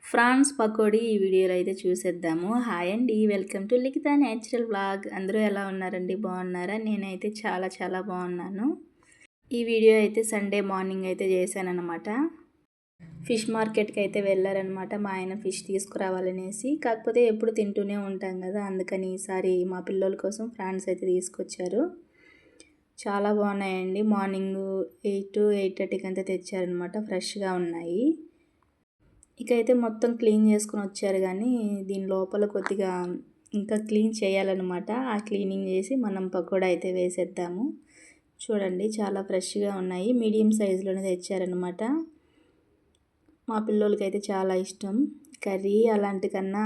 France pakodi ఈ వీడియోలో అయితే చూసేద్దాము. హాయ్ అండి, welcome to Likhitha natural vlog. అందరూ ఎలా ఉన్నారండి? బాగున్నారా? నేనైతే చాలా చాలా బాగున్నాను. ఈ వీడియో అయితే సండే మార్నింగ్ అయితే చేశానన్నమాట. ఫిష్ మార్కెట్కి అయితే వెళ్ళారనమాట మా ఆయన ఫిష్ తీసుకురావాలనేసి. కాకపోతే ఎప్పుడు తింటూనే ఉంటాం కదా, అందుకని ఈసారి మా పిల్లల కోసం ఫ్రాన్స్ అయితే తీసుకొచ్చారు. చాలా బాగున్నాయండి. మార్నింగ్ 8, 8:30కి అంతా తెచ్చారనమాట. ఫ్రెష్గా ఉన్నాయి. ఇకైతే మొత్తం క్లీన్ చేసుకుని వచ్చారు, కానీ దీని లోపల కొద్దిగా ఇంకా క్లీన్ చేయాలన్నమాట. ఆ క్లీనింగ్ చేసి మనం పకోడా అయితే వేసేద్దాము. చూడండి, చాలా ఫ్రెష్గా ఉన్నాయి. మీడియం సైజులోనే తెచ్చారనమాట. మా పిల్లలకి అయితే చాలా ఇష్టం. కర్రీ అలాంటి కన్నా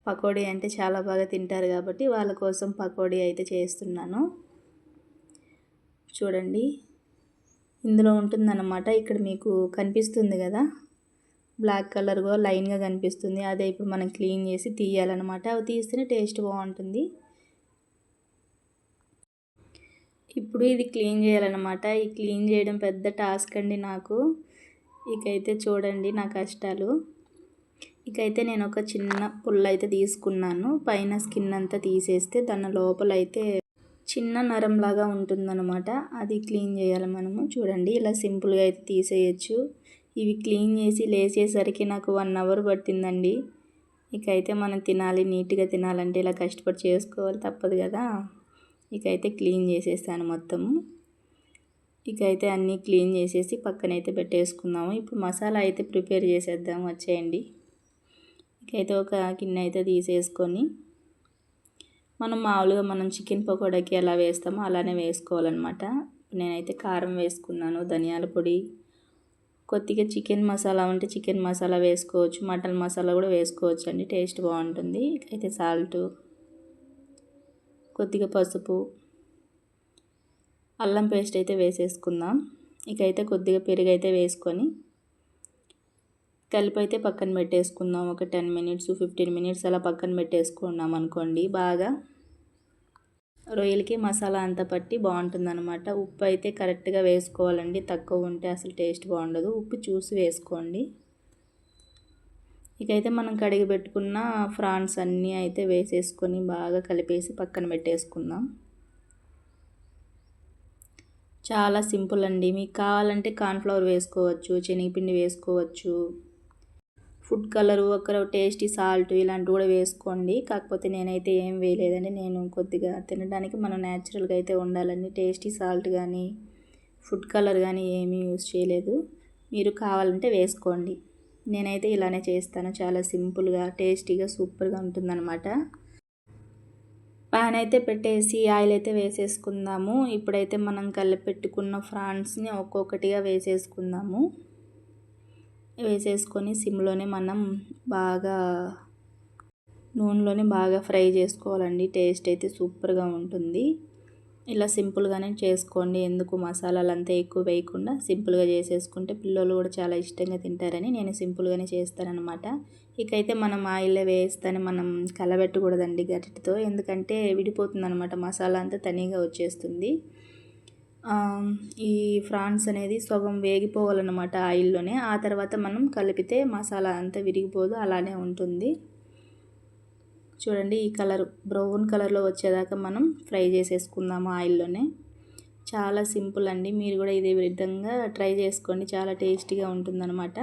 పకోడీ అంటే చాలా బాగా తింటారు, కాబట్టి వాళ్ళ కోసం పకోడీ అయితే చేస్తున్నాను. చూడండి, ఇందులో ఉంటుందన్నమాట. ఇక్కడ మీకు కనిపిస్తుంది కదా, బ్లాక్ కలర్గా లైన్గా కనిపిస్తుంది. అదే ఇప్పుడు మనం క్లీన్ చేసి తీయాలన్నమాట. అవి తీస్తేనే టేస్ట్ బాగుంటుంది. ఇప్పుడు ఇది క్లీన్ చేయాలన్నమాట. ఈ క్లీన్ చేయడం పెద్ద టాస్క్ అండి నాకు. ఇకైతే చూడండి నా కష్టాలు. ఇకైతే నేను ఒక చిన్న పుల్ల అయితే తీసుకున్నాను. పైన స్కిన్ అంతా తీసేస్తే దాని లోపల అయితే చిన్న నరంలాగా ఉంటుందన్నమాట. అది క్లీన్ చేయాలి మనము. చూడండి, ఇలా సింపుల్గా అయితే తీసేయచ్చు. ఇవి క్లీన్ చేసి లేచేసరికి నాకు 1 అవర్ పట్టిందండి. ఇకైతే మనం తినాలి, నీట్గా తినాలంటే ఇలా కష్టపడి చేసుకోవాలి, తప్పదు కదా. ఇకైతే క్లీన్ చేసేసాను మొత్తము. ఇకైతే అన్నీ క్లీన్ చేసేసి పక్కనైతే పెట్టేసుకుందాము. ఇప్పుడు మసాలా అయితే ప్రిపేర్ చేసేద్దాము, వచ్చేయండి. ఇకైతే ఒక గిన్నె అయితే తీసేసుకొని మనం చికెన్ పకోడాకి ఎలా వేస్తామో అలానే వేసుకోవాలన్నమాట. నేనైతే కారం వేసుకున్నాను, ధనియాల పొడి, కొద్దిగా చికెన్ మసాలా ఉంటే చికెన్ మసాలా వేసుకోవచ్చు, మటన్ మసాలా కూడా వేసుకోవచ్చు అండి, టేస్ట్ బాగుంటుంది. అయితే సాల్ట్, కొద్దిగా పసుపు, అల్లం పేస్ట్ అయితే వేసేసుకుందాం. ఇకైతే కొద్దిగా పెరుగు అయితే వేసుకొని కలిపి అయితే పక్కన పెట్టేసుకుందాం. ఒక 10 మినిట్స్ 15 మినిట్స్ అలా పక్కన పెట్టేసుకున్నాం అనుకోండి. బాగా రొయ్యలకి మసాలా అంతా పట్టి బాగుంటుందన్నమాట. ఉప్పు అయితే కరెక్ట్గా వేసుకోవాలండి, తక్కువ ఉంటే అసలు టేస్ట్ బాగుండదు. ఉప్పు చూసి వేసుకోండి. ఇకైతే మనం కడిగి పెట్టుకున్న ఫ్రాన్స్ అన్నీ అయితే వేసేసుకొని బాగా కలిపేసి పక్కన పెట్టేసుకుందాం. చాలా సింపుల్ అండి. మీకు కావాలంటే కార్న్ఫ్లవర్ వేసుకోవచ్చు, శనగపిండి వేసుకోవచ్చు, ఫుడ్ కలరు, ఒక టేస్టీ సాల్ట్ ఇలాంటివి కూడా వేసుకోండి. కాకపోతే నేనైతే ఏం వేయలేదండి. నేను కొద్దిగా తినడానికి మనం న్యాచురల్గా అయితే ఉండాలని టేస్టీ సాల్ట్ కానీ ఫుడ్ కలర్ కానీ ఏమీ యూజ్ చేయలేదు. మీరు కావాలంటే వేసుకోండి. నేనైతే ఇలానే చేస్తాను. చాలా సింపుల్గా టేస్టీగా సూపర్గా ఉంటుందన్నమాట. పాన్ అయితే పెట్టేసి ఆయిల్ అయితే వేసేసుకుందాము. ఇప్పుడైతే మనం కలిపి పెట్టుకున్న ఫ్రాన్స్ని ఒక్కొక్కటిగా వేసేసుకుందాము. వేసేసుకొని సిమ్లోనే మనం బాగా నూనెలోనే బాగా ఫ్రై చేసుకోవాలండి. టేస్ట్ అయితే సూపర్గా ఉంటుంది. ఇలా సింపుల్గానే చేసుకోండి. ఎందుకు మసాలాలు అంతా ఎక్కువ వేయకుండా సింపుల్గా చేసేసుకుంటే పిల్లలు కూడా చాలా ఇష్టంగా తింటారని నేను సింపుల్గానే చేస్తానన్నమాట. ఇకైతే మనం ఆయిల్లో వేస్తానే మనం కలబెట్టకూడదండి గరిటెతో, ఎందుకంటే విడిపోతుంది అనమాట, మసాలా అంతా తనీగా వచ్చేస్తుంది. ఈ ఫ్రాన్స్ అనేది సగం వేగిపోవాలన్నమాట ఆయిల్లోనే. ఆ తర్వాత మనం కలిపితే మసాలా అంతా విరిగిపోదు, అలానే ఉంటుంది. చూడండి, ఈ కలర్ బ్రౌన్ కలర్లో వచ్చేదాకా మనం ఫ్రై చేసేసుకుందాము ఆయిల్లోనే. చాలా సింపుల్ అండి. మీరు కూడా ఇదే విధంగా ట్రై చేసుకోండి, చాలా టేస్టీగా ఉంటుందన్నమాట.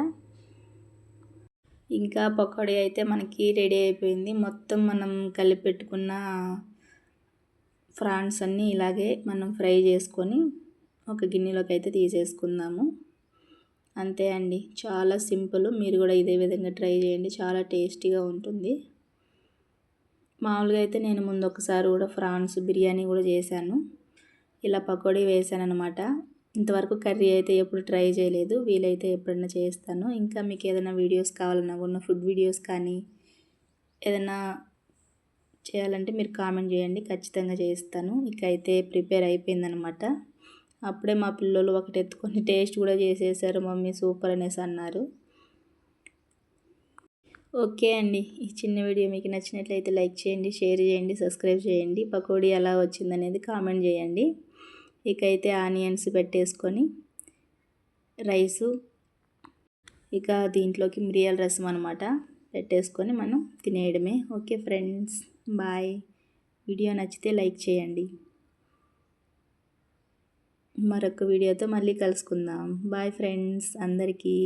ఇంకా పకోడీ అయితే మనకి రెడీ అయిపోయింది. మొత్తం మనం కలిపి పెట్టుకున్న ఫ్రాన్స్ అన్నీ ఇలాగే మనం ఫ్రై చేసుకొని ఒక గిన్నెలోకి అయితే తీసేసుకుందాము. అంతే అండి, చాలా సింపుల్. మీరు కూడా ఇదే విధంగా ట్రై చేయండి, చాలా టేస్టీగా ఉంటుంది. మామూలుగా అయితే నేను ముందు ఒకసారి కూడా ఫ్రాన్స్ బిర్యానీ కూడా చేశాను. ఇలా పకోడీ వేసాను అనమాట. ఇంతవరకు కర్రీ అయితే ఎప్పుడు ట్రై చేయలేదు. వీలైతే ఎప్పుడైనా చేస్తాను. ఇంకా మీకు ఏదైనా వీడియోస్ కావాలన్నా కూడా, ఫుడ్ వీడియోస్ కానీ ఏదైనా చేయాలంటే మీరు కామెంట్ చేయండి, ఖచ్చితంగా చేస్తాను. ఇకైతే ప్రిపేర్ అయిపోయిందనమాట. అప్పుడే మా పిల్లలు ఒకటి ఎత్తుకొని టేస్ట్ కూడా చేసేసారు. మమ్మీ సూపర్ అనేసి అన్నారు. ఓకే అండి, ఈ చిన్న వీడియో మీకు నచ్చినట్లయితే లైక్ చేయండి, షేర్ చేయండి, సబ్స్క్రైబ్ చేయండి. పకోడీ ఎలా వచ్చిందనేది కామెంట్ చేయండి. ఇకైతే ఆనియన్స్ పెట్టేసుకొని రైసు ఇక దీంట్లోకి మిరియాల రసం అనమాట పెట్టేసుకొని మనం తినేయడమే. Okay friends, bye. వీడియో నచ్చితే లైక్ చేయండి. మరొక వీడియోతో మళ్ళీ కలుసుకుందాం. బాయ్ ఫ్రెండ్స్ అందరికీ.